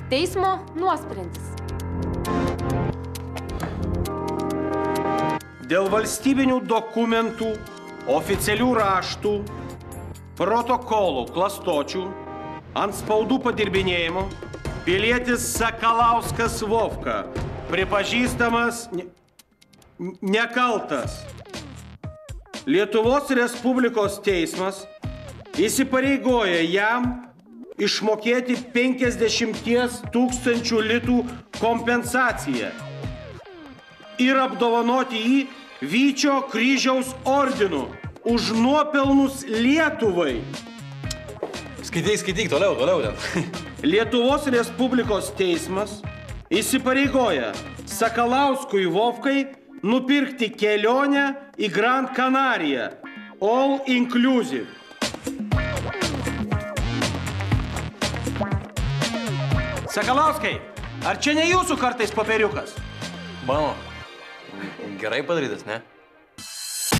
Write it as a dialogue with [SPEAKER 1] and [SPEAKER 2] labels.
[SPEAKER 1] Teismo nuosprendis.
[SPEAKER 2] Dėl valstybinių dokumentų, oficialių raštų, protokolų, klastočių, antspaudų padirbinėjimo, pilietis Sakalauskas Vovka pripažįstamas nekaltas. Lietuvos Respublikos teismas įsipareigoja jam išmokėti 50 000 litų kompensaciją ir apdovanoti jį Vyčio kryžiaus ordinu už nuopelnus Lietuvai.
[SPEAKER 3] Skaityk, toliau ten.
[SPEAKER 2] Lietuvos Respublikos teismas įsipareigoja Sakalauskui Vovkai nupirkti kelionę į Gran Canariją, all inclusive. Sakalauskai, ar čia ne jūsų kartais popieriukas?
[SPEAKER 3] Mano, gerai padarytas, ne?